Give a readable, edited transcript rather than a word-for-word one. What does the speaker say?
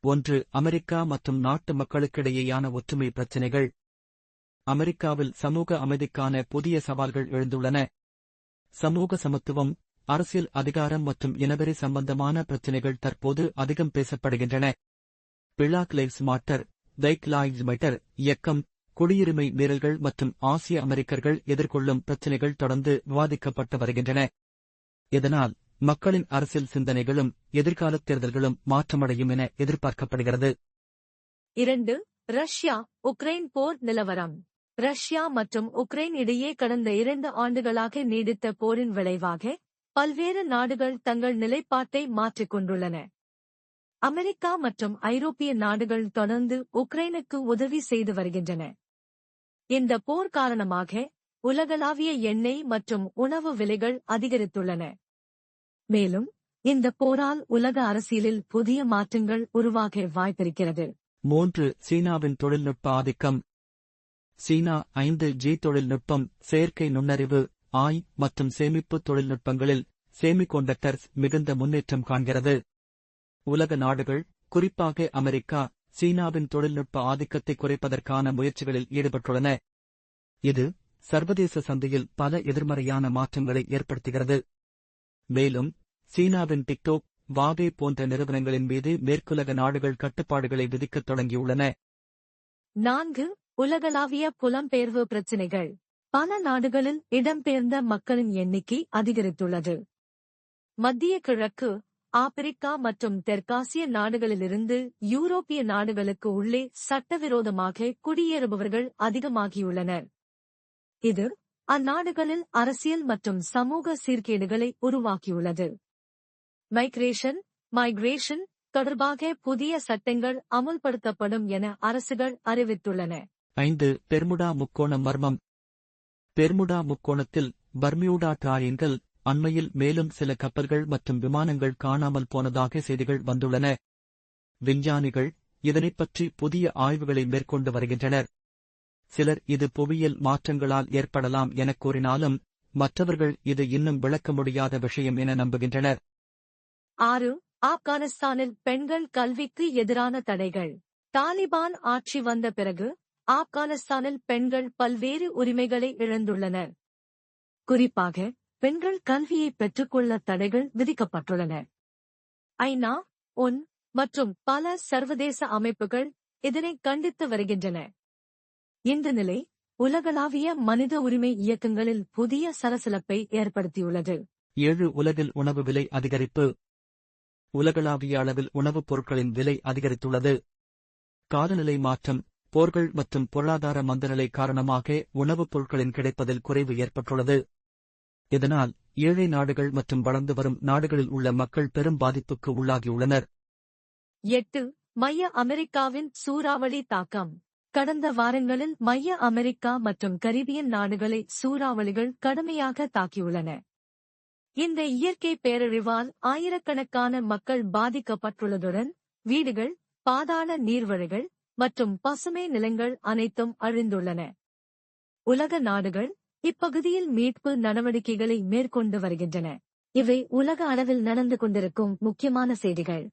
ஒன்று, அமெரிக்கா மற்றும் நாட்டு மக்களுக்கிடையேயான ஒற்றுமை பிரச்சினைகள். அமெரிக்காவில் சமூக அமைதிக்கான புதிய சவால்கள் எழுந்துள்ளன. சமூக சமத்துவம், அரசியல் அதிகாரம் மற்றும் இனவெறி சம்பந்தமான பிரச்சினைகள் தற்போது அதிகம் பேசப்படுகின்றன. பிளாக் லைவ்ஸ் மேட்டர், தைக் லைவ்ஸ் மேட்டர் இயக்கம், குடியுரிமை மீறல்கள் மற்றும் ஆசிய அமெரிக்கர்கள் எதிர்கொள்ளும் பிரச்சினைகள் தொடர்ந்து விவாதிக்கப்பட்டு வருகின்றன. இதனால் மக்களின் அரசியல் சிந்தனைகளும் எதிர்காலத் தேர்தல்களும் மாற்றமடையும் என எதிர்பார்க்கப்படுகிறது. 2. ரஷ்யா உக்ரைன் போர் நிலவரம். ரஷ்யா மற்றும் உக்ரைன் இடையே கடந்த 2 ஆண்டுகளாக நீடித்த போரின் விளைவாக பல்வேறு நாடுகள் தங்கள் நிலைப்பாட்டை மாற்றிக் கொண்டுள்ளன. அமெரிக்கா மற்றும் ஐரோப்பிய நாடுகள் தொடர்ந்து உக்ரைனுக்கு உதவி செய்து வருகின்றன. இந்த போர் காரணமாக உலகளாவிய எண்ணெய் மற்றும் உணவு விலைகள் அதிகரித்துள்ளன. மேலும் இந்த போரால் உலக அரசியலில் புதிய மாற்றங்கள் உருவாக வாய்ப்பிருக்கிறது. 3. சீனாவின் தொழில்நுட்ப ஆதிக்கம். சீனா 5G தொழில்நுட்பம், செயற்கை நுண்ணறிவு, மற்றும் சேமிப்பு தொழில்நுட்பங்களில் செமிகண்டக்டர்ஸ் மிகுந்த முன்னேற்றம் காண்கிறது. உலக நாடுகள், குறிப்பாக அமெரிக்கா, சீனாவின் தொழில்நுட்ப ஆதிக்கத்தை குறைப்பதற்கான முயற்சிகளில் ஈடுபட்டுள்ளன. இது சர்வதேச சந்தையில் பல எதிர்மறையான மாற்றங்களை ஏற்படுத்துகிறது. மேலும் சீனாவின் டிக்டோக், வாவே போன்ற நிறுவனங்களின் மீது மேற்குலக நாடுகள் கட்டுப்பாடுகளை விதிக்கத் தொடங்கியுள்ளன. 4. உலகளாவிய புலம்பெயர்வு பிரச்சினைகள். பல நாடுகளில் இடம்பெயர்ந்த மக்களின் எண்ணிக்கை அதிகரித்துள்ளது. மத்திய கிழக்கு, ஆப்பிரிக்கா மற்றும் தெற்காசிய நாடுகளிலிருந்து யூரோப்பிய நாடுகளுக்கு உள்ளே சட்டவிரோதமாக குடியேறுபவர்கள் அதிகமாகியுள்ளனர். இது அந்நாடுகளில் அரசியல் மற்றும் சமூக சீர்கேடுகளை உருவாக்கியுள்ளது. மைக்ரேஷன் தொடர்பாக புதிய சட்டங்கள் அமுல்படுத்தப்படும் என அரசுகள் அறிவித்துள்ளன. 5. பெர்முடா முக்கோண மர்மம். பெர்முடா முக்கோணத்தில் பர்மியூடா ட்ராயங்கல் அண்மையில் மேலும் சில கப்பல்கள் மற்றும் விமானங்கள் காணாமல் போனதாக செய்திகள் வந்துள்ளன. விஞ்ஞானிகள் இதனைப் பற்றி புதிய ஆய்வுகளை மேற்கொண்டு வருகின்றனர். சிலர் இது புவியியல் மாற்றங்களால் ஏற்படலாம் எனக் கூறினாலும் மற்றவர்கள் இது இன்னும் விளக்க முடியாத விஷயம் என நம்புகின்றனர். 6. ஆப்கானிஸ்தானில் பெண்கள் கல்விக்கு எதிரான தடைகள். தாலிபான் ஆட்சி வந்த பிறகு ஆப்கானிஸ்தானில் பெண்கள் பல்வேறு உரிமைகளை இழந்துள்ளனர். குறிப்பாக பெண்கள் கல்வியை பெற்றுக்கொள்ள தடைகள் விதிக்கப்பட்டுள்ளன. ஐநா, ஒன் மற்றும் பல சர்வதேச அமைப்புகள் இதனை கண்டித்து வருகின்றன. இந்த நிலை உலகளாவிய மனித உரிமை இயக்கங்களில் புதிய சலசலப்பை ஏற்படுத்தியுள்ளது. 7. உலகில் உணவு விலை அதிகரிப்பு. உலகளாவிய அளவில் உணவுப் பொருட்களின் விலை அதிகரித்துள்ளது. காலநிலை மாற்றம், போர்கள் மற்றும் பொருளாதார மந்தநிலை காரணமாக உணவுப் பொருட்களின் கிடைப்பதில் குறைவு ஏற்பட்டுள்ளது. இதனால் ஏழை நாடுகள் மற்றும் வளர்ந்து வரும் நாடுகளில் உள்ள மக்கள் பெரும் பாதிப்புக்கு உள்ளாகியுள்ளனர். 8. மைய அமெரிக்காவின் சூறாவளி தாக்கம். கடந்த வாரங்களில் மைய அமெரிக்கா மற்றும் கரிபியன் நாடுகளை சூறாவளிகள் கடுமையாக தாக்கியுள்ளன. இந்த இயற்கை பேரழிவால் ஆயிரக்கணக்கான மக்கள் பாதிக்கப்பட்டுள்ளதுடன் வீடுகள், பாதாள நீர்வழிகள் மற்றும் பசுமை நிலங்கள் அனைத்தும் அழிந்துள்ளன. உலக நாடுகள் இப்பகுதியில் மீட்பு நடவடிக்கைகளை மேற்கொண்டு வருகின்றன. இவை உலக அளவில் நடந்து கொண்டிருக்கும் முக்கியமான செய்திகள்.